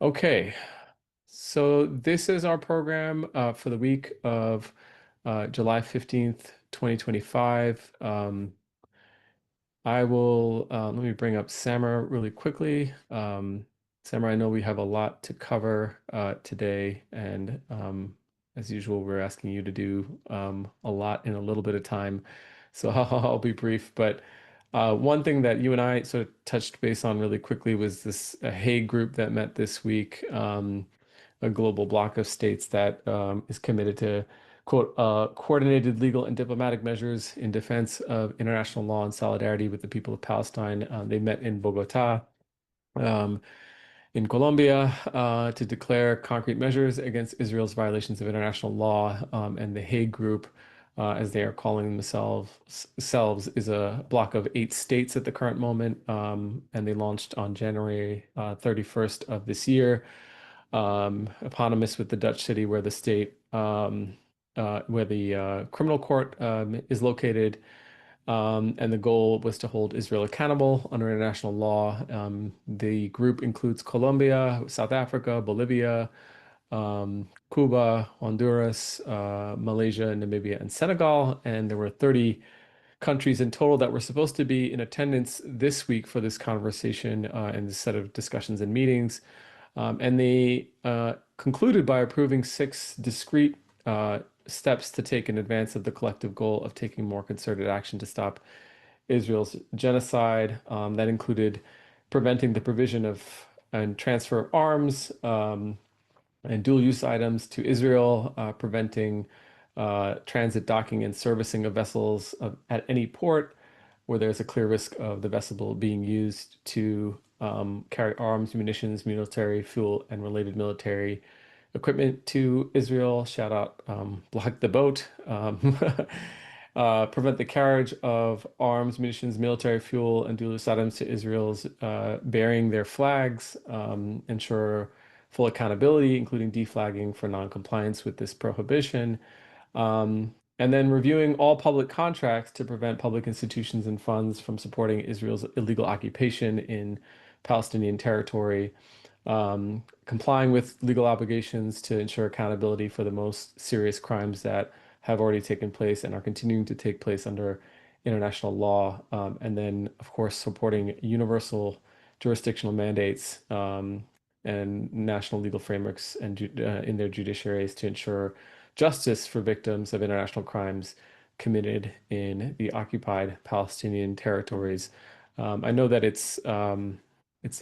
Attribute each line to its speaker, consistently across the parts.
Speaker 1: Okay, so this is our program for the week of July 15th, 2025. I will let me bring up Samar really quickly. Samar, I know we have a lot to cover today, and as usual, we're asking you to do a lot in a little bit of time. So I'll be brief, but one thing that you and I sort of touched base on really quickly was this Hague group that met this week. A global bloc of states that is committed to, quote, coordinated legal and diplomatic measures in defense of international law and solidarity with the people of Palestine. They met in Bogota, um, in Colombia, to declare concrete measures against Israel's violations of international law. And the Hague Group, as they are calling themselves, is a bloc of 8 states at the current moment. And they launched on January 31st of this year, eponymous with the Dutch city where the state, where the criminal court is located. And the goal was to hold Israel accountable under international law. The group includes Colombia, South Africa, Bolivia, Cuba, Honduras, Malaysia, Namibia, and Senegal. And there were 30 countries in total that were supposed to be in attendance this week for this conversation and this set of discussions and meetings. And they concluded by approving 6 discrete steps to take in advance of the collective goal of taking more concerted action to stop Israel's genocide. That included preventing the provision of and transfer of arms and dual use items to Israel, preventing transit, docking, and servicing of vessels at any port where there's a clear risk of the vessel being used to carry arms, munitions, military fuel, and related military equipment to Israel. Shout out, block the boat. Prevent the carriage of arms, munitions, military fuel, and dual-use items to Israel's bearing their flags. Ensure full accountability, including deflagging for non-compliance with this prohibition. And then reviewing all public contracts to prevent public institutions and funds from supporting Israel's illegal occupation in Palestinian territory, complying with legal obligations to ensure accountability for the most serious crimes that have already taken place and are continuing to take place under international law. And then, of course, supporting universal jurisdictional mandates and national legal frameworks and in their judiciaries to ensure justice for victims of international crimes committed in the occupied Palestinian territories. I know that it's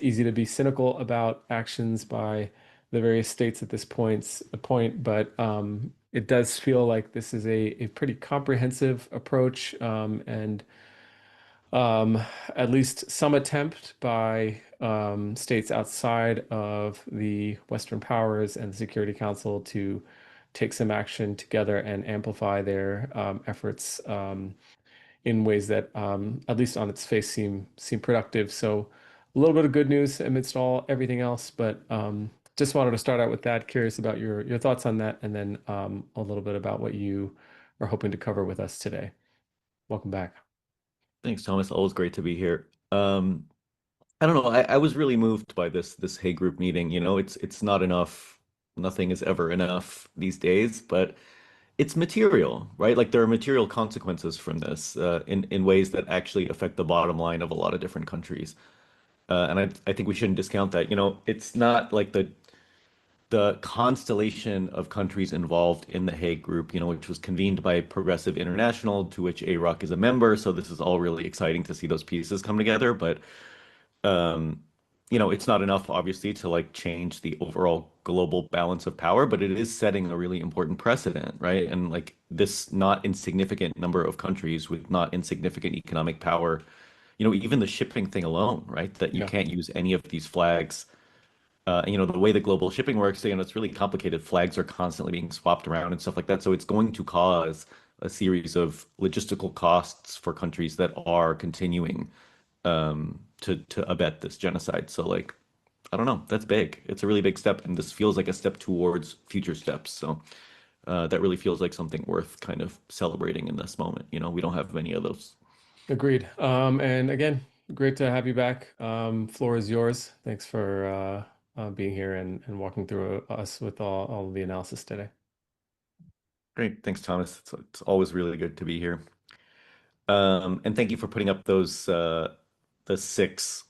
Speaker 1: easy to be cynical about actions by the various states at this point, but it does feel like this is a pretty comprehensive approach, and um, at least some attempt by states outside of the Western powers and the Security Council to take some action together and amplify their efforts in ways that, at least on its face, seem productive. So a little bit of good news amidst everything else, but just wanted to start out with that. Curious about your thoughts on that, and then a little bit about what you are hoping to cover with us today. Welcome back.
Speaker 2: Thanks, Thomas. Always great to be here. I don't know. I was really moved by this Hay Group meeting. It's not enough. Nothing is ever enough these days, but it's material, right? Like there are material consequences from this in ways that actually affect the bottom line of a lot of different countries. And I think we shouldn't discount that. It's not like the constellation of countries involved in the Hague Group, which was convened by Progressive International, to which AROC is a member. So this is all really exciting to see those pieces come together. But um, it's not enough, obviously, to like change the overall global balance of power, but it is setting a really important precedent, right? And like this not insignificant number of countries with not insignificant economic power, even the shipping thing alone, right? That you
Speaker 1: Yeah,
Speaker 2: can't use any of these flags the way the global shipping works, it's really complicated. Flags are constantly being swapped around and stuff like that. So it's going to cause a series of logistical costs for countries that are continuing to abet this genocide. So like, I don't know, that's big. It's a really big step, and this feels like a step towards future steps. So that really feels like something worth kind of celebrating in this moment. We don't have many of those.
Speaker 1: agreed. And again, great to have you back. Floor is yours. Thanks for being here and walking through us with all of the analysis today.
Speaker 2: Great. Thanks, Thomas. It's always really good to be here. And thank you for putting up those the six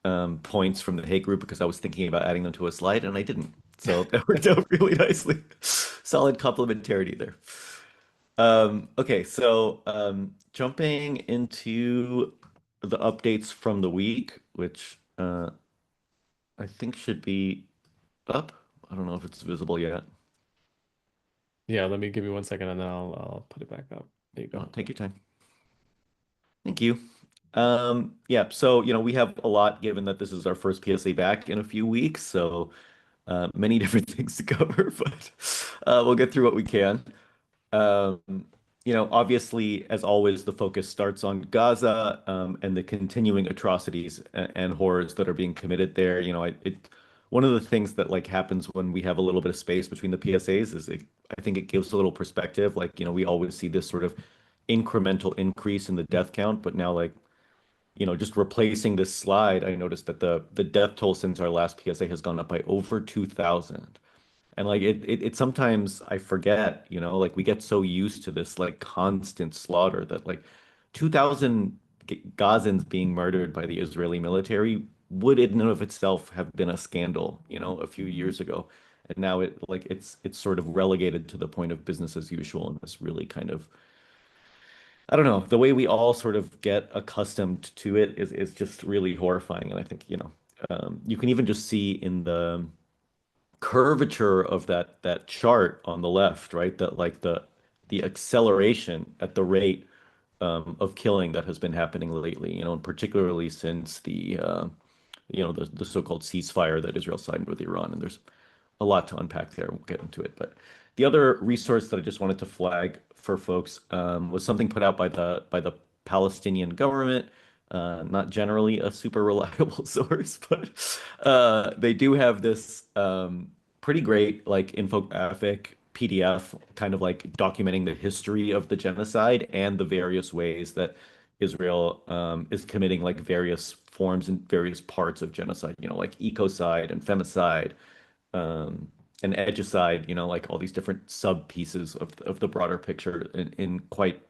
Speaker 2: points from the Hay group because I was thinking about adding them to a slide and I didn't. So that worked out really nicely. Solid complementarity there. Okay, so jumping into the updates from the week, which I think should be up. I don't know if it's visible yet.
Speaker 1: Yeah, let me give you 1 second and then I'll put it back up. There you go.
Speaker 2: Take your time. Thank you. Yeah, so we have a lot given that this is our first PSA back in a few weeks, so many different things to cover, but we'll get through what we can. Um, Obviously, as always, the focus starts on Gaza and the continuing atrocities and horrors that are being committed there. One of the things that like happens when we have a little bit of space between the PSAs is I think it gives a little perspective. Like, we always see this sort of incremental increase in the death count, but now like, just replacing this slide, I noticed that the death toll since our last PSA has gone up by over 2,000. And like it sometimes I forget, like we get so used to this like constant slaughter that like 2,000 Gazans being murdered by the Israeli military would in and of itself have been a scandal, a few years ago. And now it's sort of relegated to the point of business as usual and this really kind of I don't know, the way we all sort of get accustomed to it is just really horrifying. And I think, you can even just see in the curvature of that chart on the left, right? That like the acceleration at the rate of killing that has been happening lately, and particularly since the so-called ceasefire that Israel signed with Iran. And there's a lot to unpack there. We'll get into it. But the other resource that I just wanted to flag for folks was something put out by the Palestinian government. Not generally a super reliable source, but they do have this pretty great like infographic PDF, kind of like documenting the history of the genocide and the various ways that Israel is committing like various forms and various parts of genocide, like ecocide and femicide, and edgicide, like all these different sub pieces of the broader picture in quite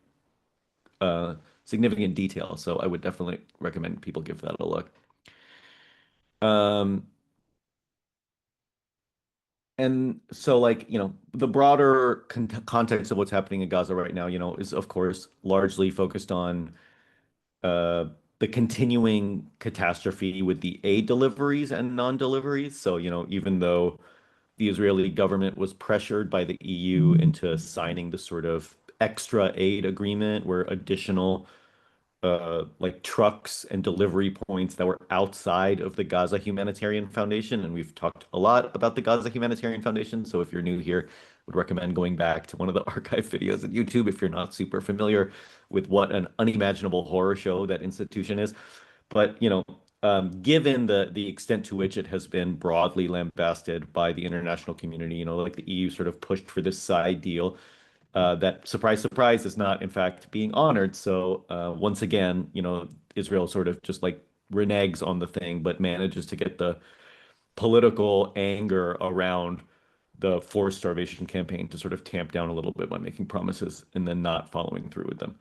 Speaker 2: significant detail. So I would definitely recommend people give that a look. Um, and so like, the broader context of what's happening in Gaza right now, is of course largely focused on uh, the continuing catastrophe with the aid deliveries and non-deliveries. So, even though the Israeli government was pressured by the EU into signing the sort of extra aid agreement where additional like trucks and delivery points that were outside of the Gaza Humanitarian Foundation. And we've talked a lot about the Gaza Humanitarian Foundation. So if you're new here, would recommend going back to one of the archive videos on YouTube if you're not super familiar with what an unimaginable horror show that institution is. But given the extent to which it has been broadly lambasted by the international community, like the EU sort of pushed for this side deal that surprise, surprise is not in fact being honored. So once again, Israel sort of just like reneges on the thing, but manages to get the political anger around the forced starvation campaign to sort of tamp down a little bit by making promises and then not following through with them.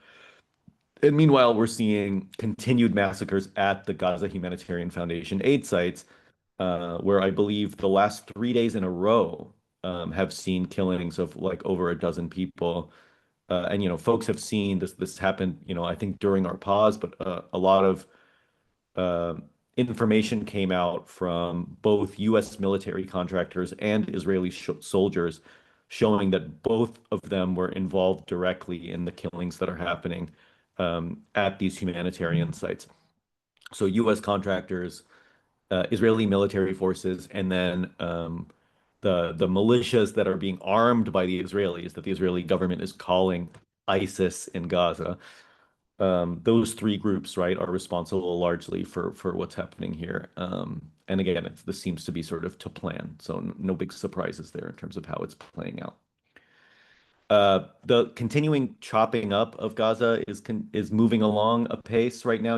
Speaker 2: And meanwhile, we're seeing continued massacres at the Gaza Humanitarian Foundation aid sites, where I believe the last 3 days in a row have seen killings of like over a dozen people. And folks have seen this happen. I think during our pause, but a lot of uh, information came out from both U.S. military contractors and Israeli sh soldiers, showing that both of them were involved directly in the killings that are happening at these humanitarian sites. So U.S. contractors, Israeli military forces, and then the militias that are being armed by the Israelis, that the Israeli government is calling ISIS in Gaza. Those three groups, right, are responsible largely for what's happening here. And again, this seems to be sort of to plan, so no big surprises there in terms of how it's playing out. The continuing chopping up of Gaza is moving along a pace right now.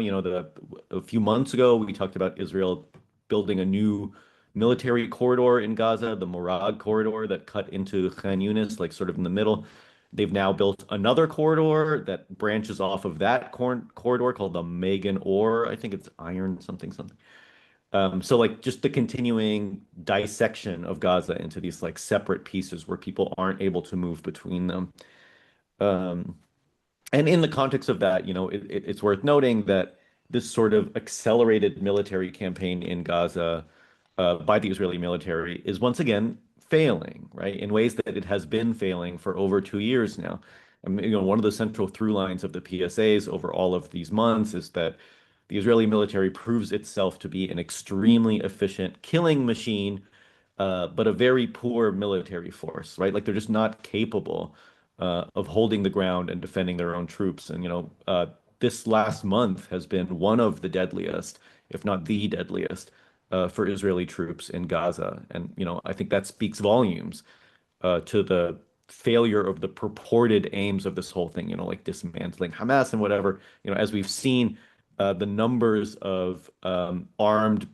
Speaker 2: A few months ago we talked about Israel building a new military corridor in Gaza, the Morag corridor that cut into Khan Yunis, like sort of in the middle. They've now built another corridor that branches off of that corridor called the Megan Ore. I think it's iron something something. So like just the continuing dissection of Gaza into these like separate pieces where people aren't able to move between them. Um, and in the context of that, it's worth noting that this sort of accelerated military campaign in Gaza by the Israeli military is once again failing, right? In ways that it has been failing for over 2 years now. I mean, one of the central through lines of the PSAs over all of these months is that the Israeli military proves itself to be an extremely efficient killing machine, but a very poor military force, right? Like they're just not capable of holding the ground and defending their own troops. And, this last month has been one of the deadliest, if not the deadliest, for Israeli troops in Gaza. And, I think that speaks volumes to the failure of the purported aims of this whole thing, like dismantling Hamas and whatever. As we've seen, the numbers of armed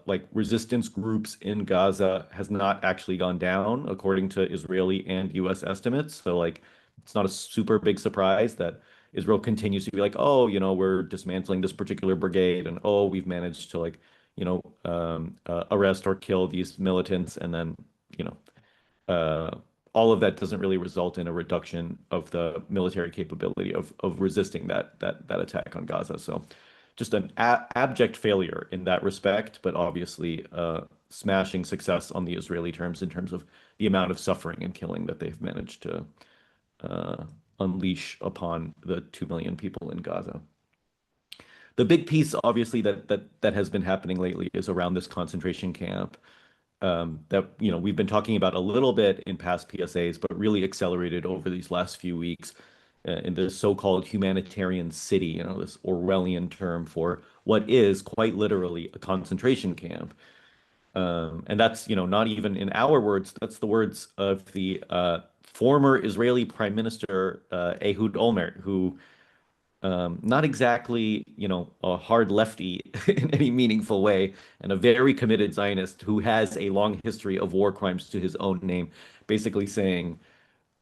Speaker 2: like resistance groups in Gaza has not actually gone down according to Israeli and US estimates. So like it's not a super big surprise that Israel continues to be like, oh, we're dismantling this particular brigade and oh, we've managed to like, arrest or kill these militants and then, you know, uh, all of that doesn't really result in a reduction of the military capability of resisting that attack on Gaza. So just an abject failure in that respect, but obviously smashing success on the Israeli terms in terms of the amount of suffering and killing that they've managed to unleash upon the 2 million people in Gaza. The big piece, obviously, that has been happening lately is around this concentration camp that we've been talking about a little bit in past PSAs, but really accelerated over these last few weeks in the so-called humanitarian city, this Orwellian term for what is quite literally a concentration camp. And that's, not even in our words, that's the words of the former Israeli Prime Minister Ehud Olmert, who not exactly, a hard lefty in any meaningful way, and a very committed Zionist who has a long history of war crimes to his own name, basically saying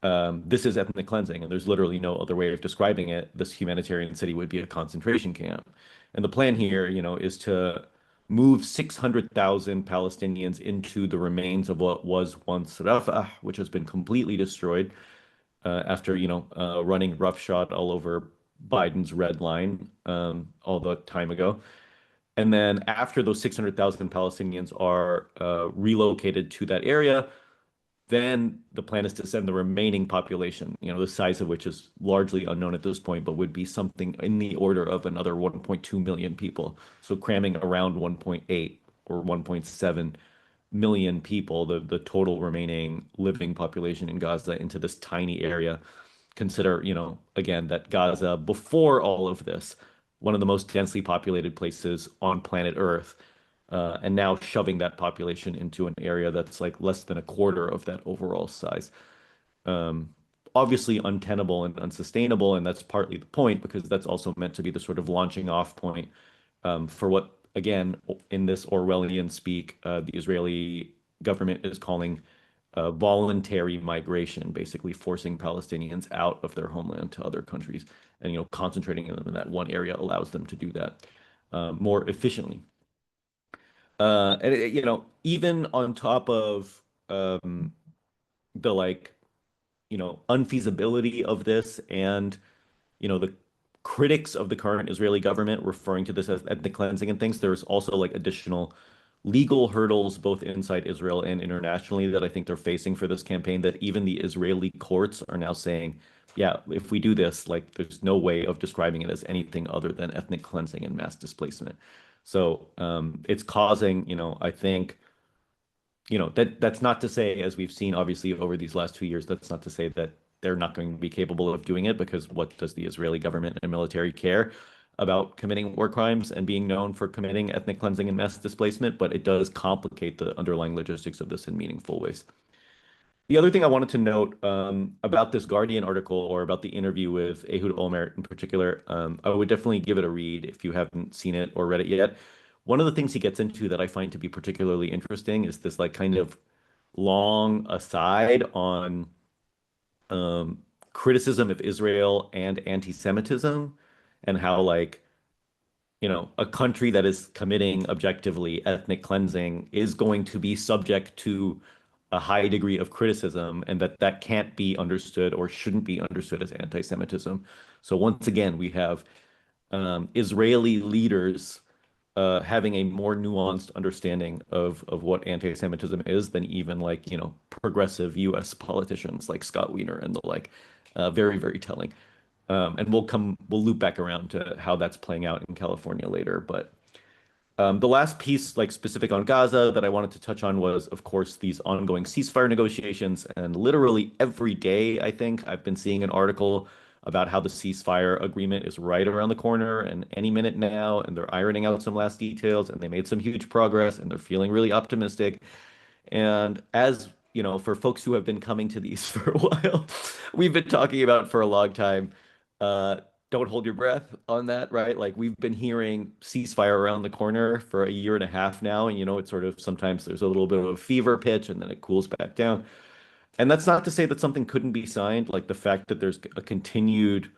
Speaker 2: this is ethnic cleansing, and there's literally no other way of describing it. This humanitarian city would be a concentration camp. And the plan here, is to move 600,000 Palestinians into the remains of what was once Rafah, which has been completely destroyed after, running roughshod all over Biden's red line all the time ago. And then after those 600,000 Palestinians are relocated to that area, then the plan is to send the remaining population, the size of which is largely unknown at this point, but would be something in the order of another 1.2 million people. So cramming around 1.8 or 1.7 million people, the total remaining living population in Gaza into this tiny area. Consider, again, that Gaza, before all of this, one of the most densely populated places on planet Earth, and now shoving that population into an area that's like less than a quarter of that overall size. Um, Obviously untenable and unsustainable, and that's partly the point because that's also meant to be the sort of launching off point for what, again, in this Orwellian speak, the Israeli government is calling voluntary migration, basically forcing Palestinians out of their homeland to other countries, and concentrating them in that one area allows them to do that more efficiently. Even on top of the like, unfeasibility of this and the critics of the current Israeli government referring to this as ethnic cleansing and things, there's also like additional legal hurdles both inside Israel and internationally that I think they're facing for this campaign that even the Israeli courts are now saying, yeah, if we do this, like there's no way of describing it as anything other than ethnic cleansing and mass displacement. So it's causing, I think, that's not to say, as we've seen obviously over these last 2 years, that's not to say that they're not going to be capable of doing it because what does the Israeli government and military care about committing war crimes and being known for committing ethnic cleansing and mass displacement? But it does complicate the underlying logistics of this in meaningful ways. The other thing I wanted to note about this Guardian article or about the interview with Ehud Olmert in particular, I would definitely give it a read if you haven't seen it or read it yet. one of the things he gets into that I find to be particularly interesting is this like kind of long aside on um, criticism of Israel and anti-Semitism, and how like a country that is committing objectively ethnic cleansing is going to be subject to a high degree of criticism, and that that can't be understood or shouldn't be understood as anti-Semitism. So once again, we have Israeli leaders having a more nuanced understanding of what anti-Semitism is than even like, progressive US politicians like Scott Wiener and the like. Very, very telling. And we'll loop back around to how that's playing out in California later. But the last piece, like specific on Gaza, that I wanted to touch on was, of course, these ongoing ceasefire negotiations. And literally every day, I think, I've been seeing an article about how the ceasefire agreement is right around the corner and any minute now, and they're ironing out some last details, and they made some huge progress, and they're feeling really optimistic. And as you know, for folks who have been coming to these for a while, we've been talking about for a long time. Uh, don't hold your breath on that, right? Like we've been hearing ceasefire around the corner for a year and a half now, and it's sort of sometimes there's a little bit of a fever pitch and then it cools back down. And that's not to say that something couldn't be signed, like the fact that there's a continued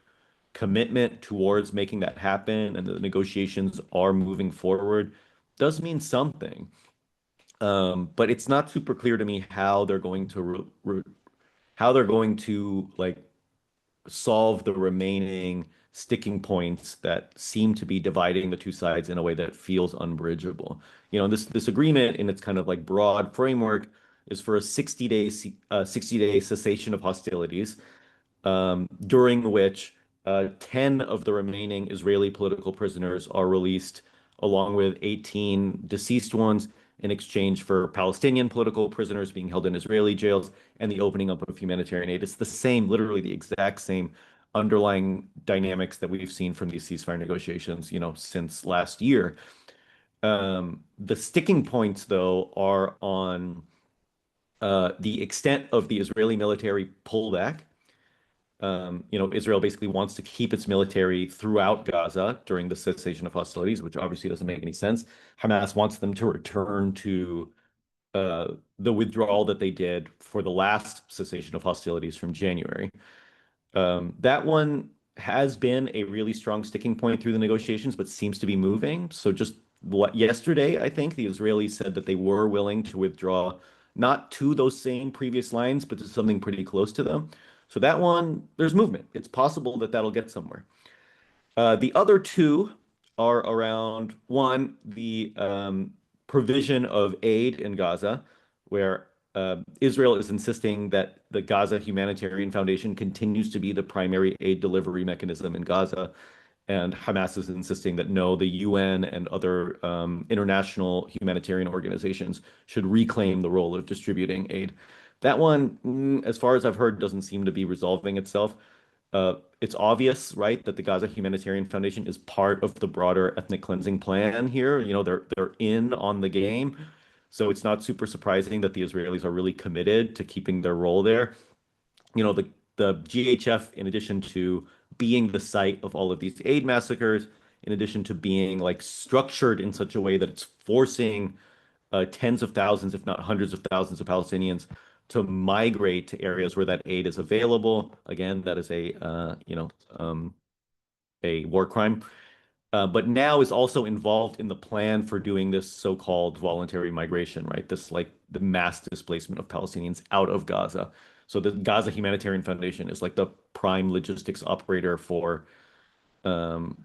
Speaker 2: commitment towards making that happen and the negotiations are moving forward does mean something. But it's not super clear to me how they're going to how they're going to like solve the remaining sticking points that seem to be dividing the two sides in a way that feels unbridgeable. This agreement in its kind of like broad framework is for a 60-day cessation of hostilities, during which 10 of the remaining Israeli political prisoners are released, along with 18 deceased ones, in exchange for Palestinian political prisoners being held in Israeli jails and the opening up of humanitarian aid. It's the same, literally the exact same underlying dynamics that we've seen from these ceasefire negotiations, since last year. The sticking points, though, are on the extent of the Israeli military pullback. Israel basically wants to keep its military throughout Gaza during the cessation of hostilities, which obviously doesn't make any sense. Hamas wants them to return to the withdrawal that they did for the last cessation of hostilities from January. That one has been a really strong sticking point through the negotiations, but seems to be moving. So just yesterday, I think the Israelis said that they were willing to withdraw, not to those same previous lines, but to something pretty close to them. So that one, there's movement. It's possible that that'll get somewhere. The other two are around one, the provision of aid in Gaza, where Israel is insisting that the Gaza Humanitarian Foundation continues to be the primary aid delivery mechanism in Gaza. And Hamas is insisting that no, the UN and other international humanitarian organizations should reclaim the role of distributing aid. That one, as far as I've heard, doesn't seem to be resolving itself. It's obvious, right, that the Gaza Humanitarian Foundation is part of the broader ethnic cleansing plan here. They're in on the game. So it's not super surprising that the Israelis are really committed to keeping their role there. The GHF, in addition to being the site of all of these aid massacres, in addition to being like structured in such a way that it's forcing tens of thousands, if not hundreds of thousands of Palestinians to migrate to areas where that aid is available. Again, that is a war crime. But now is also involved in the plan for doing this so-called voluntary migration, right? This like the mass displacement of Palestinians out of Gaza. So the Gaza Humanitarian Foundation is like the prime logistics operator for um,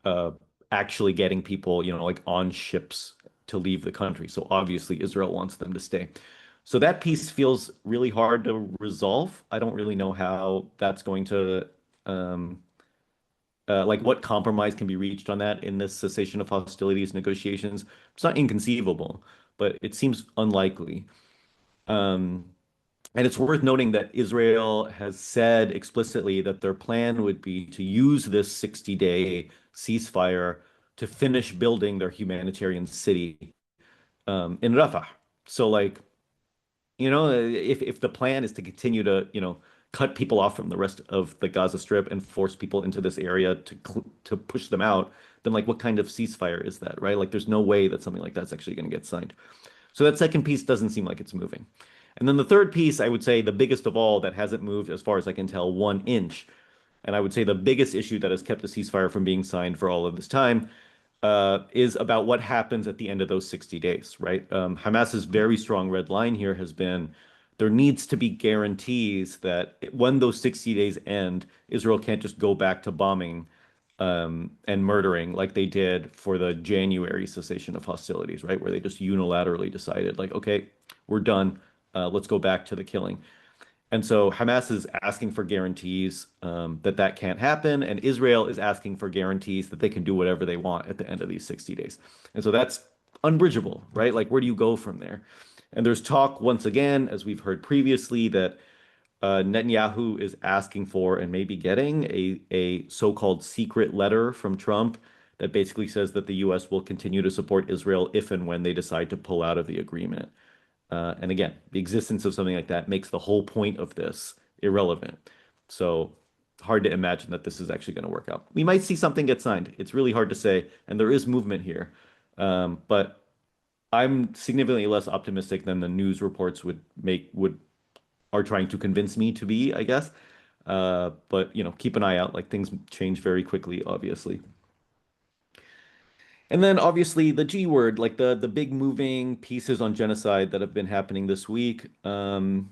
Speaker 2: uh, actually getting people, like on ships to leave the country. So obviously Israel wants them to stay. So that piece feels really hard to resolve. I don't really know how that's going to um, like what compromise can be reached on that in this cessation of hostilities negotiations. It's not inconceivable, but it seems unlikely. Um, and it's worth noting that Israel has said explicitly that their plan would be to use this 60-day ceasefire to finish building their humanitarian city in Rafah. So, like, if the plan is to continue to, cut people off from the rest of the Gaza Strip and force people into this area to push them out, then like what kind of ceasefire is that, right? Like there's no way that something like that's actually going to get signed. So that second piece doesn't seem like it's moving. And then the third piece, I would say the biggest of all that hasn't moved as far as I can tell 1 inch. And I would say the biggest issue that has kept the ceasefire from being signed for all of this time is about what happens at the end of those 60 days, right? Hamas's very strong red line here has been there needs to be guarantees that when those 60 days end, Israel can't just go back to bombing and murdering like they did for the January cessation of hostilities, right? Where they just unilaterally decided, like, okay, we're done. Let's go back to the killing. And so Hamas is asking for guarantees that that can't happen, and Israel is asking for guarantees that they can do whatever they want at the end of these 60 days. And so that's unbridgeable, right? Like, where do you go from there? And there's talk once again, as we've heard previously, that Netanyahu is asking for and maybe getting a so-called secret letter from Trump that basically says that the U.S. will continue to support Israel if and when they decide to pull out of the agreement. And again, the existence of something like that makes the whole point of this irrelevant. So hard to imagine that this is actually going to work out. We might see something get signed. It's really hard to say, and there is movement here. But I'm significantly less optimistic than the news reports would are trying to convince me to be, I guess. But keep an eye out. Like things change very quickly, obviously. And then obviously the G word, like the big moving pieces on genocide that have been happening this week. The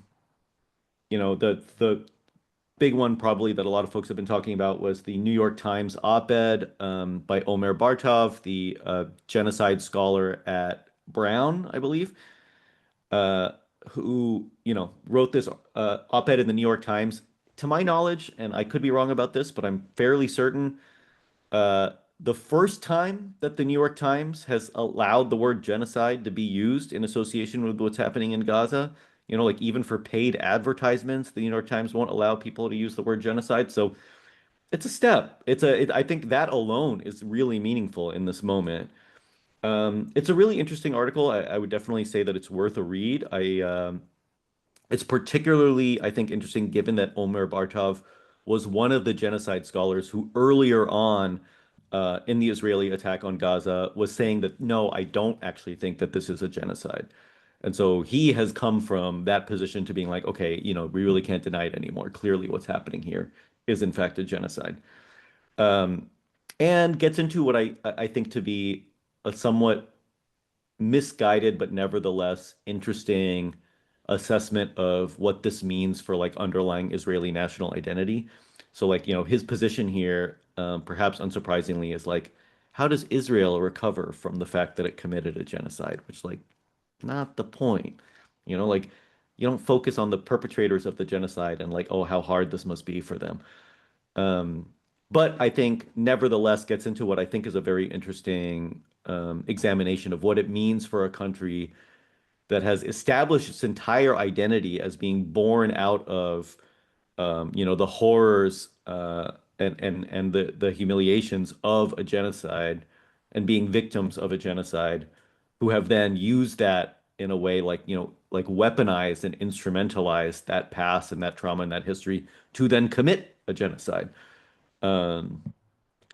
Speaker 2: big one probably that a lot of folks have been talking about was the New York Times op-ed by Omer Bartov, the genocide scholar at Brown, I believe, uh, who wrote this op-ed in the New York Times. To my knowledge, and I could be wrong about this, but I'm fairly certain uh, the first time that the New York Times has allowed the word genocide to be used in association with what's happening in Gaza. Like even for paid advertisements, the New York Times won't allow people to use the word genocide. So it's a step. I think that alone is really meaningful in this moment. It's a really interesting article. I would definitely say that it's worth a read. It's particularly, I think, interesting given that Omer Bartov was one of the genocide scholars who earlier on in the Israeli attack on Gaza was saying that, no, I don't actually think that this is a genocide. And so he has come from that position to being like, okay, we really can't deny it anymore. Clearly, what's happening here is in fact a genocide. Um, and gets into what I think to be a somewhat misguided but nevertheless interesting assessment of what this means for like underlying Israeli national identity. So like, his position here, perhaps unsurprisingly, is like, how does Israel recover from the fact that it committed a genocide? Which like, not the point. Like you don't focus on the perpetrators of the genocide and like, oh, how hard this must be for them. Um, but I think nevertheless gets into what I think is a very interesting examination of what it means for a country that has established its entire identity as being born out of the horrors and the humiliations of a genocide and being victims of a genocide, who have then used that in a way like like weaponized and instrumentalized that past and that trauma and that history to then commit a genocide. Um,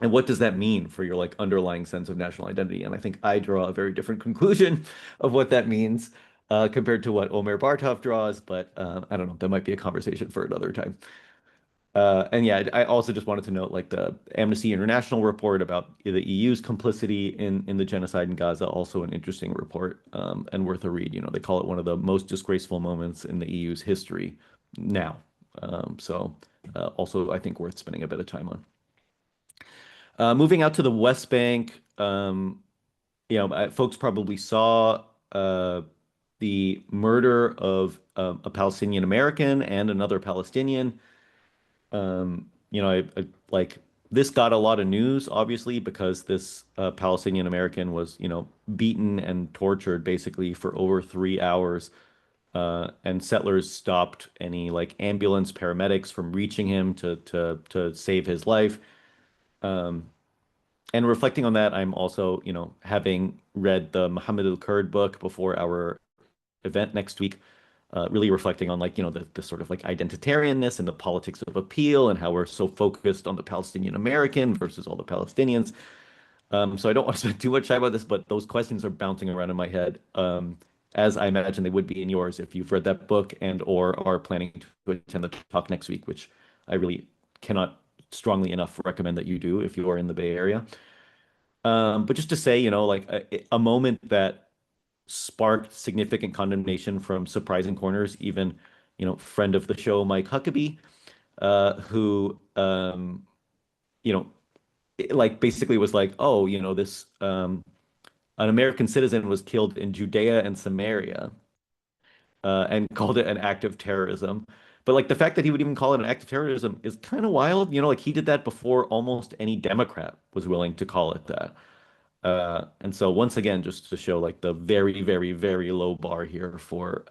Speaker 2: and what does that mean for your like underlying sense of national identity? And I think I draw a very different conclusion of what that means compared to what Omer Bartov draws. But I don't know. That might be a conversation for another time. And yeah, I also just wanted to note like the Amnesty International report about the EU's complicity in the genocide in Gaza, also an interesting report and worth a read. They call it one of the most disgraceful moments in the EU's history now. Also, I think worth spending a bit of time on. Moving out to the West Bank, folks probably saw the murder of a Palestinian American and another Palestinian. Like this got a lot of news, obviously, because this Palestinian American was, beaten and tortured basically for over 3 hours. And settlers stopped any like ambulance paramedics from reaching him to save his life. Um, and reflecting on that, I'm also, having read the Muhammad al-Kurd book before our event next week, really reflecting on like, the sort of like identitarianness and the politics of appeal and how we're so focused on the Palestinian American versus all the Palestinians. So I don't want to spend too much time about this, but those questions are bouncing around in my head, as I imagine they would be in yours if you've read that book and or are planning to attend the talk next week, which I really cannot strongly enough recommend that you do if you are in the Bay Area. But just to say, like a moment that sparked significant condemnation from surprising corners, even, friend of the show, Mike Huckabee, who, you know, like basically was like, oh, this an American citizen was killed in Judea and Samaria, and called it an act of terrorism. But like the fact that he would even call it an act of terrorism is kind of wild. Like he did that before almost any Democrat was willing to call it that. And so once again, just to show like the very, very, very low bar here for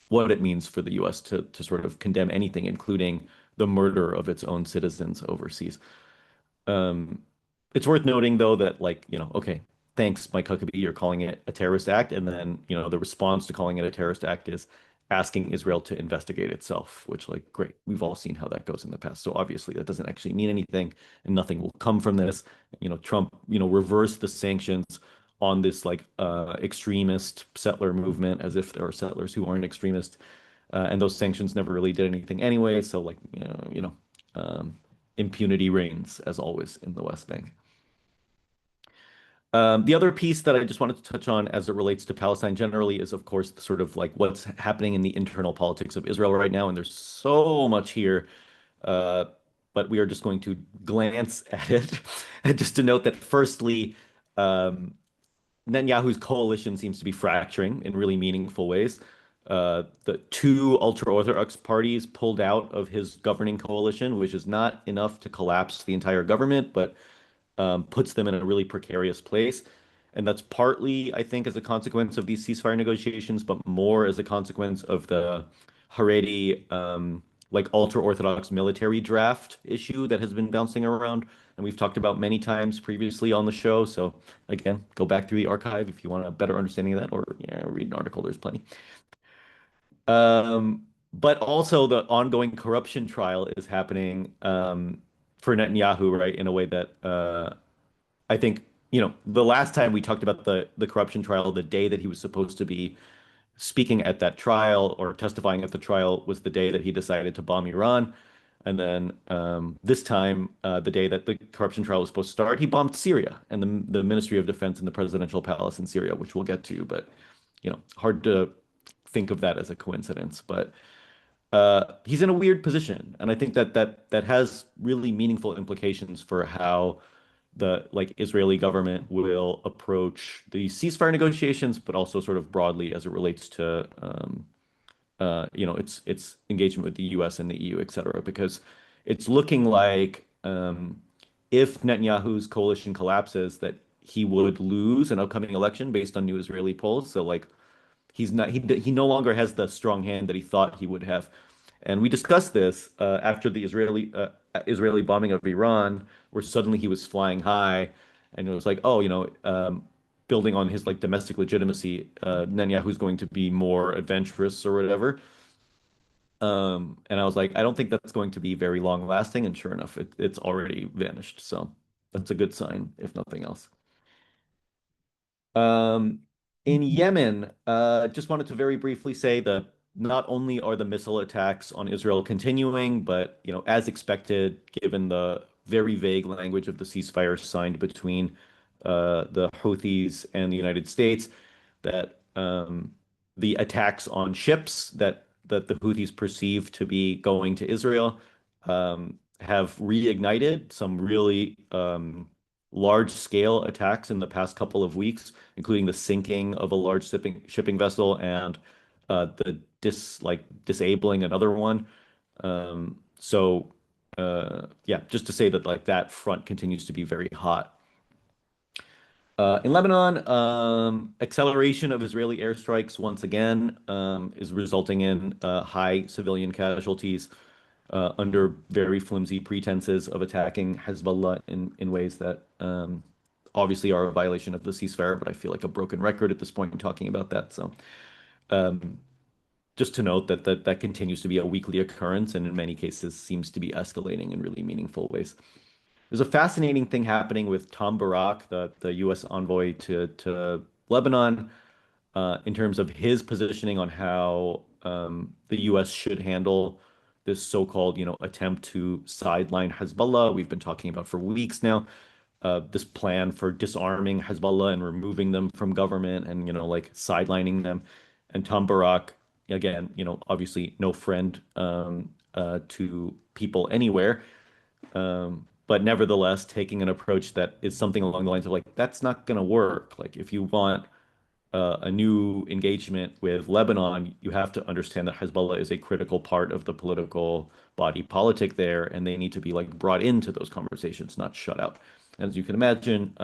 Speaker 2: what it means for the U.S. to sort of condemn anything, including the murder of its own citizens overseas. Um, it's worth noting, though, that like, okay, thanks, Mike Huckabee, you're calling it a terrorist act, and then the response to calling it a terrorist act is asking Israel to investigate itself, which like great, we've all seen how that goes in the past. So obviously that doesn't actually mean anything, and nothing will come from this. Trump, reversed the sanctions on this like extremist settler movement as if there are settlers who aren't extremists, and those sanctions never really did anything anyway. So like um, impunity reigns as always in the West Bank. The other piece that I just wanted to touch on as it relates to Palestine generally is, of course, the sort of like what's happening in the internal politics of Israel right now. And there's so much here, uh, but we are just going to glance at it. And just to note that, firstly, um, Netanyahu's coalition seems to be fracturing in really meaningful ways. The two ultra-Orthodox parties pulled out of his governing coalition, which is not enough to collapse the entire government, but puts them in a really precarious place. And that's partly, I think, as a consequence of these ceasefire negotiations, but more as a consequence of the Haredi, like ultra-Orthodox military draft issue that has been bouncing around. And we've talked about many times previously on the show. So again, go back through the archive if you want a better understanding of that, or read an article. There's plenty. But also the ongoing corruption trial is happening for Netanyahu, right, in a way that I think, the last time we talked about the corruption trial, the day that he was supposed to be speaking at that trial or testifying at the trial was the day that he decided to bomb Iran. And then this time, the day that the corruption trial was supposed to start, he bombed Syria and the Ministry of Defense and the presidential palace in Syria, which we'll get to. But, hard to think of that as a coincidence. But he's in a weird position, and I think that has really meaningful implications for how the like Israeli government will approach the ceasefire negotiations, but also sort of broadly as it relates to its engagement with the U.S. and the EU, et cetera, because it's looking like if Netanyahu's coalition collapses, that he would lose an upcoming election based on new Israeli polls. So like he no longer has the strong hand that he thought he would have. And we discussed this after the Israeli bombing of Iran, where suddenly he was flying high, and it was like, oh, building on his like domestic legitimacy, Netanyahu's going to be more adventurous or whatever. And I was like, I don't think that's going to be very long lasting. And sure enough, it's already vanished. So that's a good sign, if nothing else. Um, in Yemen, just wanted to very briefly say that not only are the missile attacks on Israel continuing, but as expected, given the very vague language of the ceasefire signed between the Houthis and the United States, that the attacks on ships that the Houthis perceive to be going to Israel have reignited some really large-scale attacks in the past couple of weeks, including the sinking of a large shipping vessel and the disabling another one. So yeah, just to say that like that front continues to be very hot. In Lebanon, acceleration of Israeli airstrikes once again is resulting in high civilian casualties under very flimsy pretenses of attacking Hezbollah in ways that obviously are a violation of the ceasefire, but I feel like a broken record at this point in talking about that. So, um, just to note that continues to be a weekly occurrence and in many cases seems to be escalating in really meaningful ways. There's a fascinating thing happening with Tom Barak, the U.S. envoy to Lebanon, in terms of his positioning on how the U.S. should handle this so-called, attempt to sideline Hezbollah. We've been talking about for weeks now, this plan for disarming Hezbollah and removing them from government and, like sidelining them. And Tom Barak, again, obviously no friend to people anywhere, but nevertheless taking an approach that is something along the lines of like, that's not going to work. Like, if you want a new engagement with Lebanon, you have to understand that Hezbollah is a critical part of the political body politic there, and they need to be like brought into those conversations, not shut out. As you can imagine,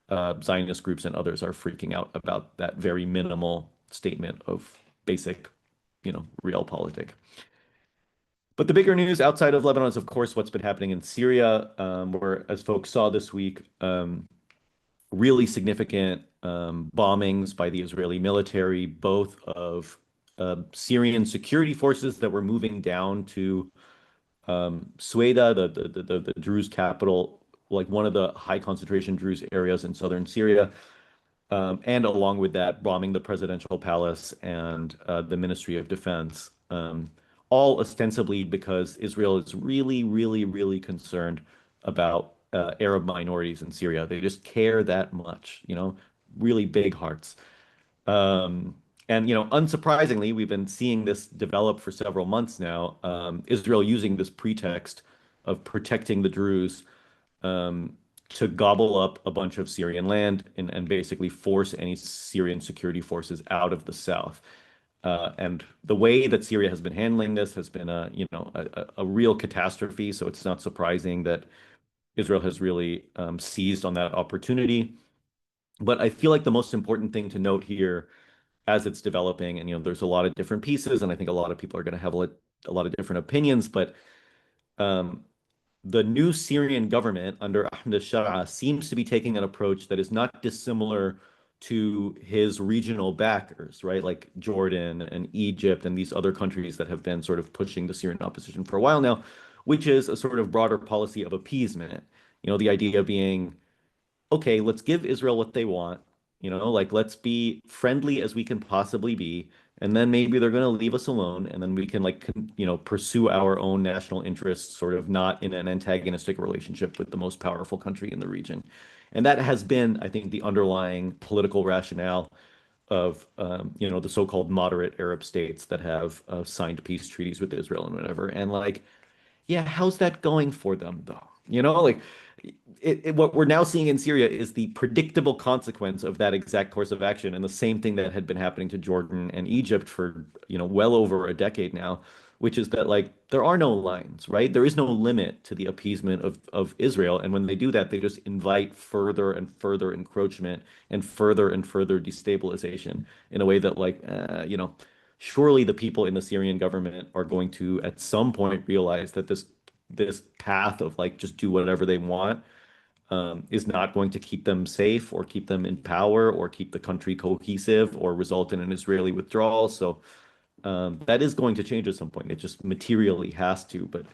Speaker 2: Zionist groups and others are freaking out about that very minimal statement of basic, realpolitik. But the bigger news outside of Lebanon is, of course, what's been happening in Syria, where, as folks saw this week, really significant bombings by the Israeli military, both of Syrian security forces that were moving down to Sueda, the Druze capital, like one of the high concentration Druze areas in southern Syria, and along with that, bombing the presidential palace and the Ministry of Defense, all ostensibly because Israel is really, really, really concerned about Arab minorities in Syria. They just care that much, really big hearts. And unsurprisingly, we've been seeing this develop for several months now. Israel using this pretext of protecting the Druze to gobble up a bunch of Syrian land and basically force any Syrian security forces out of the south. And the way that Syria has been handling this has been a real catastrophe. So it's not surprising that Israel has really seized on that opportunity. But I feel like the most important thing to note here as it's developing, and there's a lot of different pieces, and I think a lot of people are going to have a lot of different opinions, but um, the new Syrian government under Ahmed al-Shara seems to be taking an approach that is not dissimilar to his regional backers, right? Like Jordan and Egypt and these other countries that have been sort of pushing the Syrian opposition for a while now, which is a sort of broader policy of appeasement. The idea being, okay, let's give Israel what they want, like let's be friendly as we can possibly be, and then maybe they're going to leave us alone, and then we can like pursue our own national interests, sort of not in an antagonistic relationship with the most powerful country in the region. And that has been, I think, the underlying political rationale of the so-called moderate Arab states that have signed peace treaties with Israel and whatever. And like, yeah, how's that going for them though? Like what we're now seeing in Syria is the predictable consequence of that exact course of action, and the same thing that had been happening to Jordan and Egypt for, well over a decade now, which is that like there are no lines, right? There is no limit to the appeasement of Israel, and when they do that, they just invite further and further encroachment and further destabilization in a way that like, surely the people in the Syrian government are going to at some point realize that this path of like just do whatever they want is not going to keep them safe or keep them in power or keep the country cohesive or result in an Israeli withdrawal. So that is going to change at some point. It just materially has to, but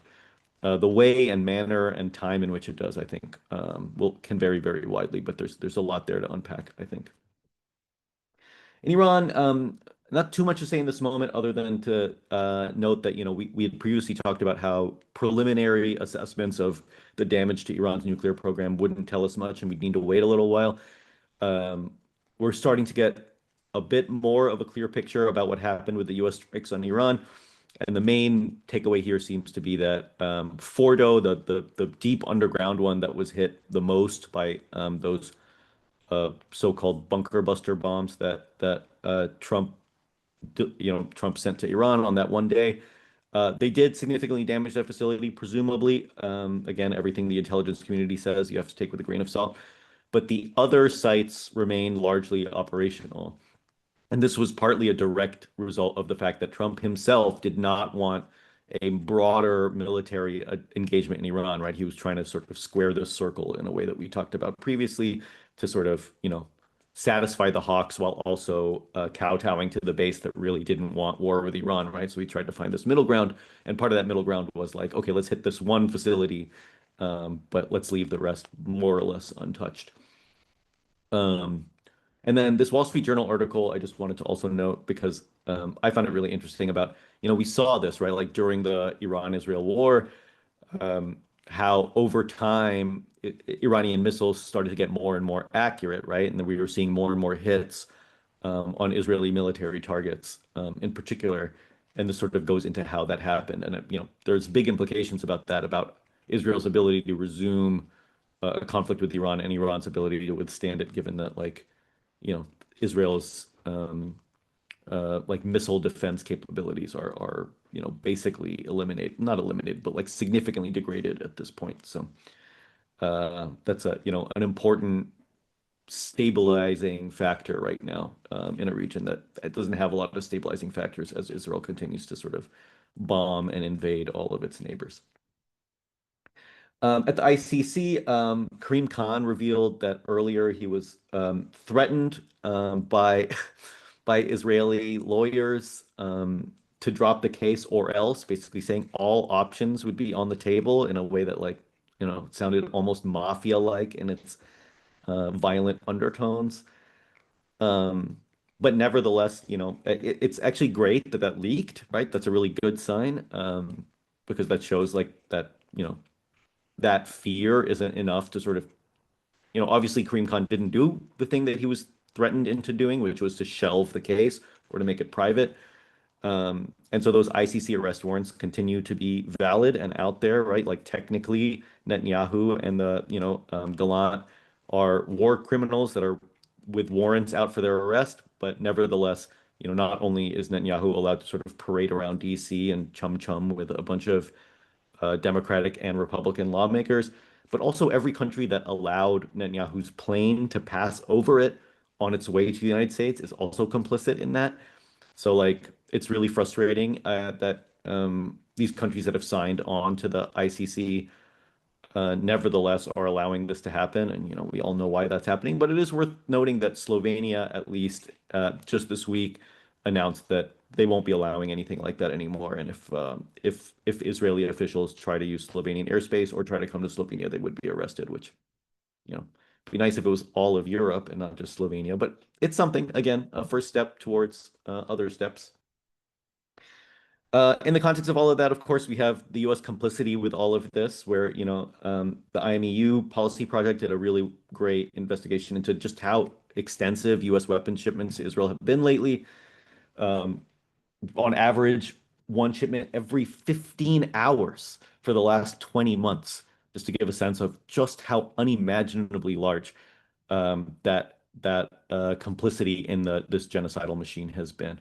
Speaker 2: the way and manner and time in which it does, I think, can vary very widely. But there's a lot there to unpack, I think. In Iran, not too much to say in this moment other than to note that, we had previously talked about how preliminary assessments of the damage to Iran's nuclear program wouldn't tell us much, and we need to wait a little while. We're starting to get a bit more of a clear picture about what happened with the U.S. strikes on Iran. And the main takeaway here seems to be that Fordo, the deep underground one that was hit the most by those so-called bunker buster bombs that Trump sent to Iran on that one day. They did significantly damage that facility, presumably. Again, everything the intelligence community says you have to take with a grain of salt. But the other sites remain largely operational. And this was partly a direct result of the fact that Trump himself did not want a broader military engagement in Iran, right? He was trying to sort of square this circle in a way that we talked about previously to sort of, satisfy the hawks while also kowtowing to the base that really didn't want war with Iran, right? So we tried to find this middle ground, and part of that middle ground was like, okay, let's hit this one facility, but let's leave the rest more or less untouched. Um, and then this Wall Street Journal article, I just wanted to also note because I found it really interesting about, we saw this, right? Like during the Iran-Israel war, um, how over time Iranian missiles started to get more and more accurate, right? And then we were seeing more and more hits on Israeli military targets in particular. And this sort of goes into how that happened. And, there's big implications about that, about Israel's ability to resume a conflict with Iran and Iran's ability to withstand it, given that, like, Israel's like missile defense capabilities are basically eliminated, not eliminated, but like significantly degraded at this point. So that's an important stabilizing factor right now in a region that it doesn't have a lot of stabilizing factors as Israel continues to sort of bomb and invade all of its neighbors. At the ICC, Karim Khan revealed that earlier he was threatened by by Israeli lawyers to drop the case or else, basically saying all options would be on the table in a way that, like, sounded almost mafia-like in its violent undertones. Um, but nevertheless, it's actually great that that leaked, right? That's a really good sign because that shows like that, that fear isn't enough to sort of, obviously Karim Khan didn't do the thing that he was threatened into doing, which was to shelve the case or to make it private. And so those ICC arrest warrants continue to be valid and out there, right? Like technically, Netanyahu and the, Gallant are war criminals that are with warrants out for their arrest, but nevertheless, not only is Netanyahu allowed to sort of parade around DC and chum chum with a bunch of Democratic and Republican lawmakers, but also every country that allowed Netanyahu's plane to pass over it on its way to the United States is also complicit in that. So like it's really frustrating that these countries that have signed on to the ICC nevertheless are allowing this to happen, and we all know why that's happening. But it is worth noting that Slovenia, at least just this week, announced that they won't be allowing anything like that anymore. And if Israeli officials try to use Slovenian airspace or try to come to Slovenia, they would be arrested. Which it'd be nice if it was all of Europe and not just Slovenia. But it's something, again, a first step towards other steps. In the context of all of that, of course, we have the U.S. complicity with all of this, where, the IMEU policy project did a really great investigation into just how extensive U.S. weapons shipments to Israel have been lately. Um, on average, one shipment every 15 hours for the last 20 months, just to give a sense of just how unimaginably large that complicity in this genocidal machine has been.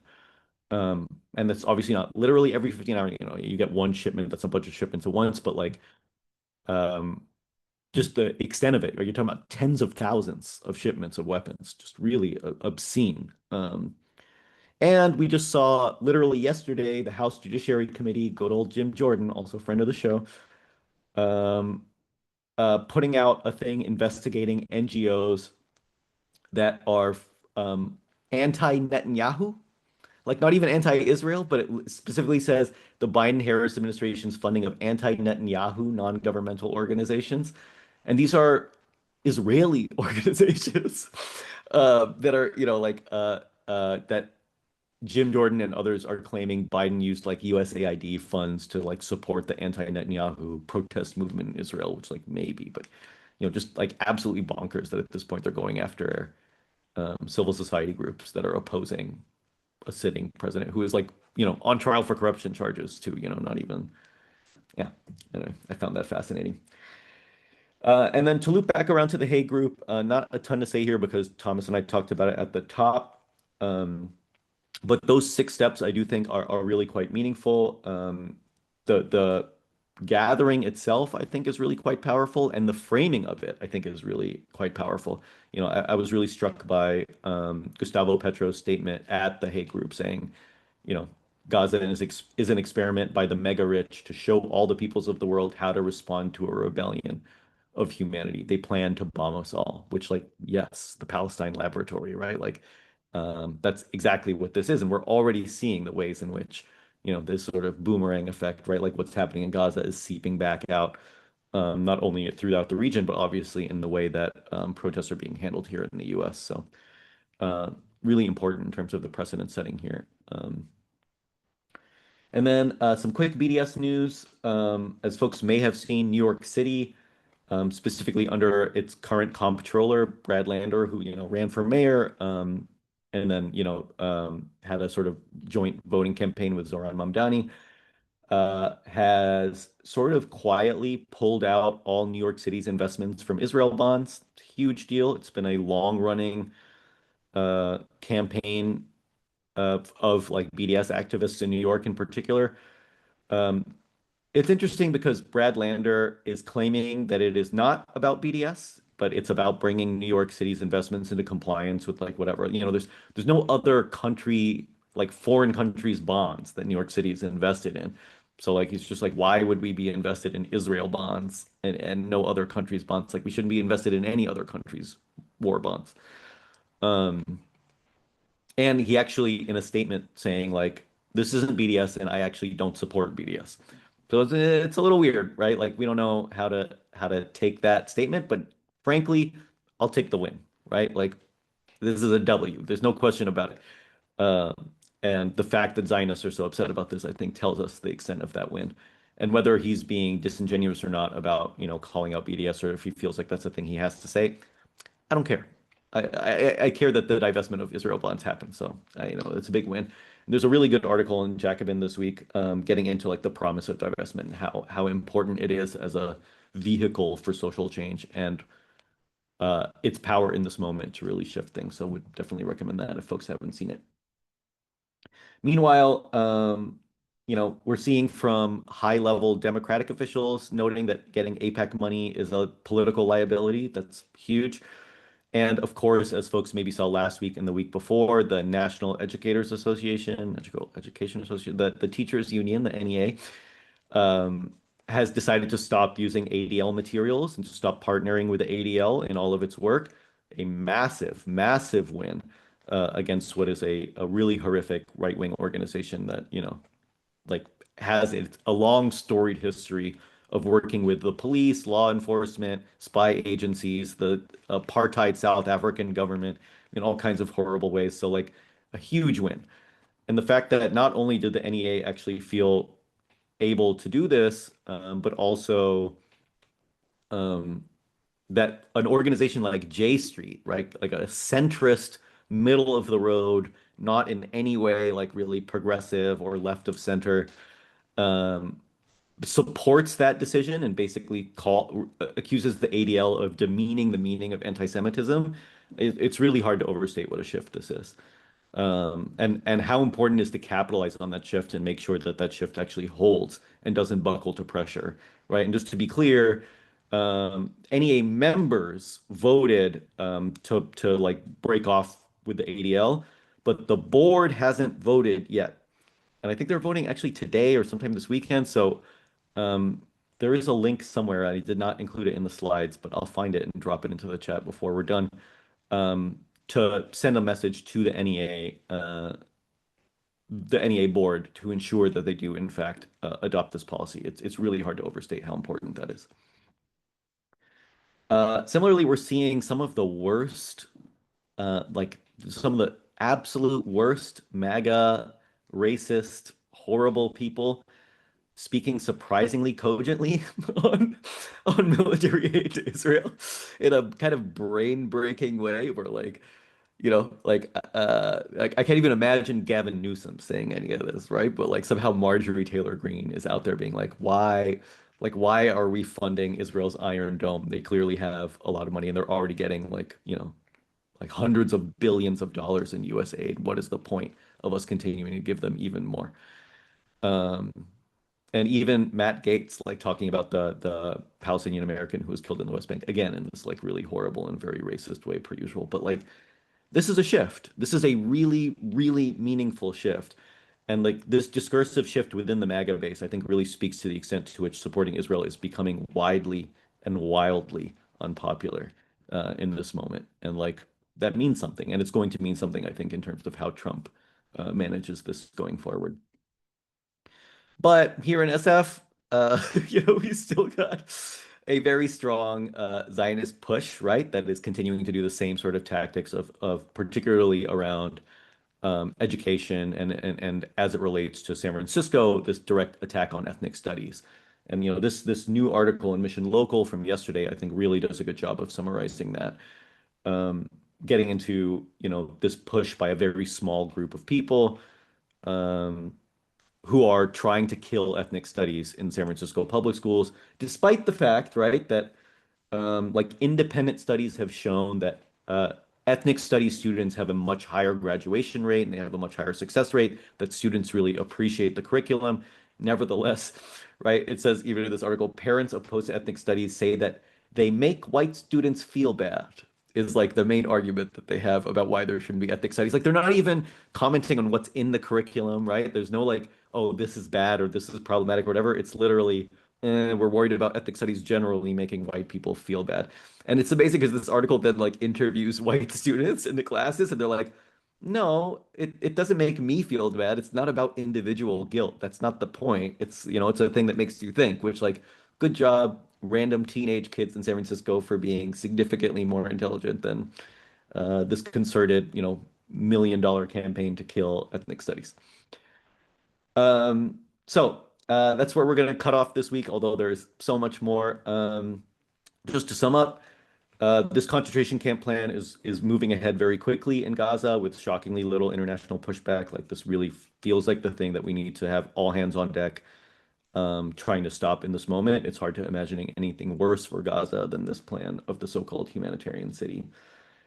Speaker 2: And that's obviously not literally every 15 hours, you get one shipment, that's a bunch of shipments at once, but like um, just the extent of it, right? You're talking about tens of thousands of shipments of weapons, just really obscene. And we just saw literally yesterday the House Judiciary Committee, good old Jim Jordan, also a friend of the show, um, putting out a thing investigating NGOs that are anti-Netanyahu, like not even anti-Israel, but it specifically says the Biden-Harris administration's funding of anti-Netanyahu non-governmental organizations. And these are Israeli organizations that are, that Jim Jordan and others are claiming Biden used like USAID funds to like support the anti-Netanyahu protest movement in Israel, which like maybe, but just like absolutely bonkers that at this point they're going after civil society groups that are opposing a sitting president who is like, on trial for corruption charges too, not even, yeah. Anyway, I found that fascinating. And then to loop back around to the Hague Group, not a ton to say here because Thomas and I talked about it at the top. But those six steps I do think are really quite meaningful. The gathering itself, I think, is really quite powerful, and the framing of it, I think, is really quite powerful. I was really struck by Gustavo Petro's statement at the Hague Group saying, you know, Gaza is an experiment by the mega rich to show all the peoples of the world how to respond to a rebellion, of humanity. They plan to bomb us all, which like, yes, the Palestine laboratory, right? Like, that's exactly what this is. And we're already seeing the ways in which, this sort of boomerang effect, right? Like what's happening in Gaza is seeping back out, not only throughout the region, but obviously in the way that protests are being handled here in the US. So, uh, really important in terms of the precedent setting here. And then some quick BDS news. As folks may have seen, New York City, specifically under its current comptroller, Brad Lander, who, ran for mayor, and then, had a sort of joint voting campaign with Zoran Mamdani, has sort of quietly pulled out all New York City's investments from Israel bonds. Huge deal. It's been a long running campaign of like BDS activists in New York in particular. Um, it's interesting because Brad Lander is claiming that it is not about BDS, but it's about bringing New York City's investments into compliance with like whatever. There's no other country, like foreign countries' bonds that New York City is invested in. So like he's just like, why would we be invested in Israel bonds and no other countries' bonds? Like we shouldn't be invested in any other country's war bonds. Um, and he actually, in a statement, saying like, this isn't BDS, and I actually don't support BDS. So it's a little weird, right? Like we don't know how to take that statement, but frankly, I'll take the win, right? Like this is a W. There's no question about it. Uh, and the fact that Zionists are so upset about this, I think, tells us the extent of that win. And whether he's being disingenuous or not about, calling out BDS, or if he feels like that's the thing he has to say, I don't care. I care that the divestment of Israel bonds happened. So it's a big win. And there's a really good article in Jacobin this week, getting into like the promise of divestment and how important it is as a vehicle for social change and its power in this moment to really shift things. So would definitely recommend that if folks haven't seen it. Meanwhile, we're seeing from high-level Democratic officials noting that getting APAC money is a political liability. That's huge. And of course, as folks maybe saw last week and the week before, the National Educators Association, Education Association, the teachers union, the NEA, has decided to stop using ADL materials and to stop partnering with the ADL in all of its work. A massive, massive win against what is a really horrific right-wing organization that, like has a long storied history of working with the police, law enforcement, spy agencies, the apartheid South African government in all kinds of horrible ways. So like a huge win. And the fact that not only did the NEA actually feel able to do this, but also um, that an organization like J Street, right, like a centrist, middle of the road, not in any way like really progressive or left of center, um, supports that decision and basically accuses the ADL of demeaning the meaning of anti-Semitism. It's really hard to overstate what a shift this is. And how important it is to capitalize on that shift and make sure that that shift actually holds and doesn't buckle to pressure, right? And just to be clear, NEA members voted to like break off with the ADL, but the board hasn't voted yet. And I think they're voting actually today or sometime this weekend. So um, there is a link somewhere. I did not include it in the slides, but I'll find it and drop it into the chat before we're done, to send a message to the NEA board to ensure that they do in fact adopt this policy. It's really hard to overstate how important that is. Similarly, we're seeing some of the worst, like some of the absolute worst MAGA, racist, horrible people speaking surprisingly cogently on military aid to Israel in a kind of brain-breaking way where like I can't even imagine Gavin Newsom saying any of this, right? But like somehow Marjorie Taylor Greene is out there being like why are we funding Israel's Iron Dome? They clearly have a lot of money and they're already getting like hundreds of billions of dollars in US aid. What is the point of us continuing to give them even more? Um, and even Matt Gaetz, like talking about the Palestinian American who was killed in the West Bank, again in this like really horrible and very racist way per usual. But like this is a shift. This is a really, really meaningful shift. And like this discursive shift within the MAGA base, I think really speaks to the extent to which supporting Israel is becoming widely and wildly unpopular in this moment. And like that means something. And it's going to mean something, I think, in terms of how Trump manages this going forward. But here in SF, we still got a very strong Zionist push, right? That is continuing to do the same sort of tactics of particularly around education and as it relates to San Francisco, this direct attack on ethnic studies. And this new article in Mission Local from yesterday, I think really does a good job of summarizing that. Um, Getting into this push by a very small group of people um, who are trying to kill ethnic studies in San Francisco public schools, despite the fact, right, that like independent studies have shown that ethnic studies students have a much higher graduation rate and they have a much higher success rate, that students really appreciate the curriculum. Nevertheless, right, it says even in this article, parents opposed to ethnic studies say that they make white students feel bad, is like the main argument that they have about why there shouldn't be ethnic studies. Like they're not even commenting on what's in the curriculum, right? There's no like, oh, this is bad or this is problematic or whatever. It's literally, we're worried about ethnic studies generally making white people feel bad. And it's amazing because this article then like interviews white students in the classes and they're like, no, it doesn't make me feel bad. It's not about individual guilt. That's not the point. It's a thing that makes you think, which like, good job, random teenage kids in San Francisco for being significantly more intelligent than this concerted, $1 million campaign to kill ethnic studies. So that's where we're going to cut off this week, although there's so much more. Just to sum up, this concentration camp plan is moving ahead very quickly in Gaza with shockingly little international pushback. Like this really feels like the thing that we need to have all hands on deck trying to stop in this moment. It's hard to imagining anything worse for Gaza than this plan of the so-called humanitarian city.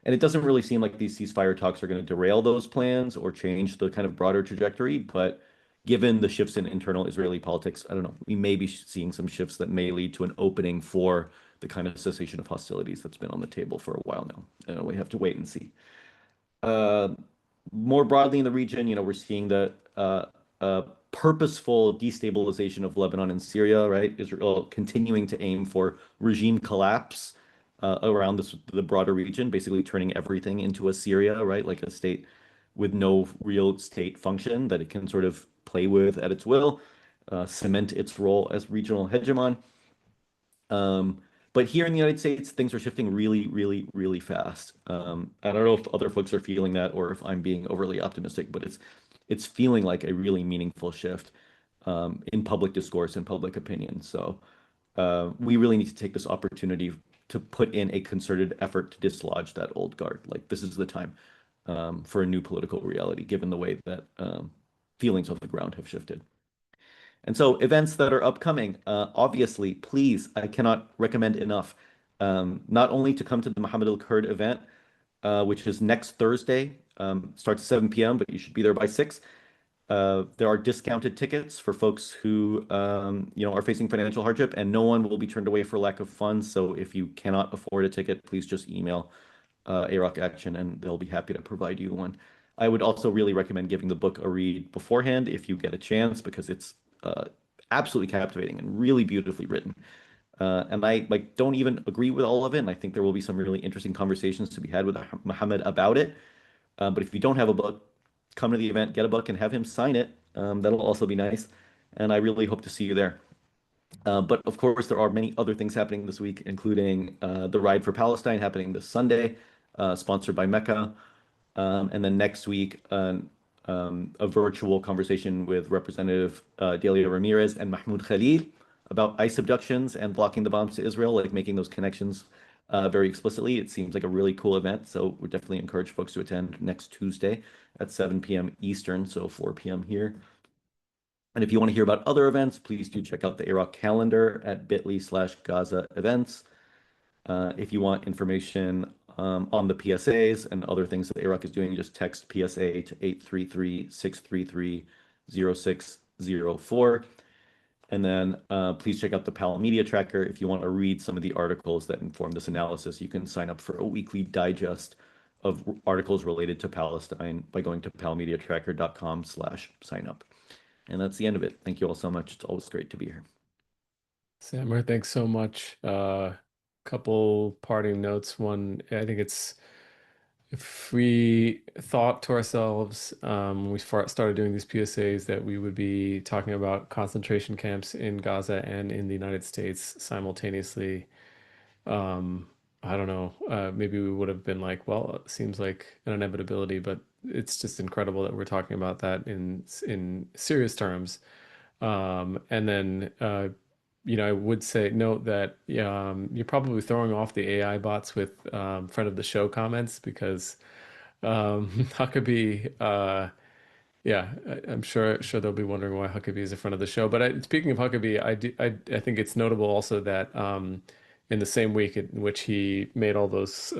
Speaker 2: And it doesn't really seem like these ceasefire talks are going to derail those plans or change the kind of broader trajectory. But given the shifts in internal Israeli politics, I don't know, we may be seeing some shifts that may lead to an opening for the kind of cessation of hostilities that's been on the table for a while now. We have to wait and see. Uh, More broadly in the region, we're seeing the purposeful destabilization of Lebanon and Syria, right? Israel continuing to aim for regime collapse around the broader region, basically turning everything into a Syria, right? Like a state with no real state function that it can sort of play with at its will, cement its role as regional hegemon. Um, but here in the United States, things are shifting really, really, really fast. I don't know if other folks are feeling that or if I'm being overly optimistic, but it's feeling like a really meaningful shift in public discourse and public opinion. So we really need to take this opportunity to put in a concerted effort to dislodge that old guard. Like this is the time for a new political reality, given the way that feelings on the ground have shifted. And so events that are upcoming, obviously, please, I cannot recommend enough, not only to come to the Muhammad al-Kurd event, which is next Thursday, starts at 7 p.m., but you should be there by 6. There are discounted tickets for folks who, are facing financial hardship, and no one will be turned away for lack of funds. So if you cannot afford a ticket, please just email AROC Action, and they'll be happy to provide you one. I would also really recommend giving the book a read beforehand if you get a chance, because it's uh, absolutely captivating and really beautifully written. And I like don't even agree with all of it, and I think there will be some really interesting conversations to be had with Muhammad about it. But if you don't have a book, come to the event, get a book, and have him sign it. That'll also be nice. And I really hope to see you there. But of course, there are many other things happening this week, including the Ride for Palestine happening this Sunday, sponsored by Mecca. And then next week, a virtual conversation with Representative Delia Ramirez and Mahmoud Khalil about ICE abductions and blocking the bombs to Israel, like making those connections very explicitly. It seems like a really cool event. So we definitely encourage folks to attend next Tuesday at 7 p.m. Eastern, so 4 p.m. here. And if you want to hear about other events, please do check out the AROC calendar at bit.ly/Gaza events. If you want information on the PSAs and other things that AROC is doing, just text PSA to 833-633-0604. And then please check out the PAL Media Tracker. If you want to read some of the articles that inform this analysis, you can sign up for a weekly digest of articles related to Palestine by going to palmediatracker.com/sign up. And that's the end of it. Thank you all so much. It's always great to be here.
Speaker 1: Sammer, thanks so much. couple parting notes. One, I think it's if we thought to ourselves when we started doing these PSAs that we would be talking about concentration camps in Gaza and in the United States simultaneously, um, I don't know. Maybe we would have been like, well, it seems like an inevitability, but it's just incredible that we're talking about that in serious terms. And then, I would say note that you're probably throwing off the AI bots with friend of the show comments because Huckabee, yeah, I'm sure they'll be wondering why Huckabee is a friend of the show. But speaking of Huckabee, I think it's notable also that in the same week in which he made all those,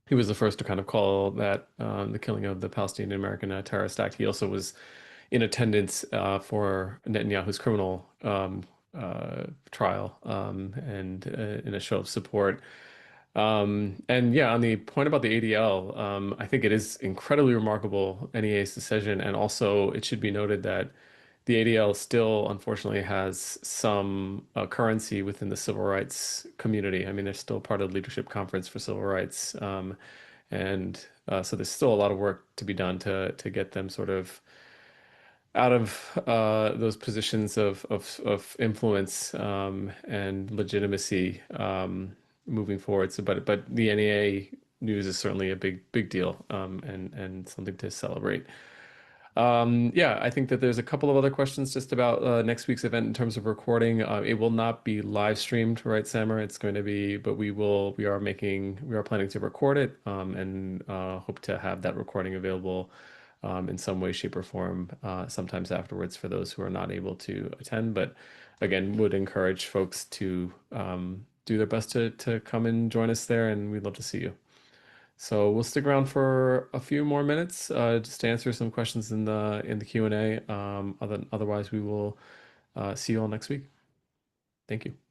Speaker 1: he was the first to kind of call that the killing of the Palestinian American terrorist act. He also was in attendance for Netanyahu's criminal trial and in a show of support. And yeah, on the point about the ADL, I think it is incredibly remarkable NEA's decision, and also it should be noted that the ADL still, unfortunately, has some currency within the civil rights community. I mean, they're still part of the Leadership Conference for Civil Rights, and so there's still a lot of work to be done to get them sort of out of those positions of influence and legitimacy moving forward. So, but the NEA news is certainly a big deal and something to celebrate. Yeah, I think that there's a couple of other questions just about next week's event in terms of recording. It will not be live streamed, right, Sammer? It's going to be, but we are planning to record it and hope to have that recording available in some way, shape, or form sometimes afterwards for those who are not able to attend. But again, would encourage folks to do their best to come and join us there, and we'd love to see you. So we'll stick around for a few more minutes just to answer some questions in the Q&A. Otherwise, we will see you all next week. Thank you.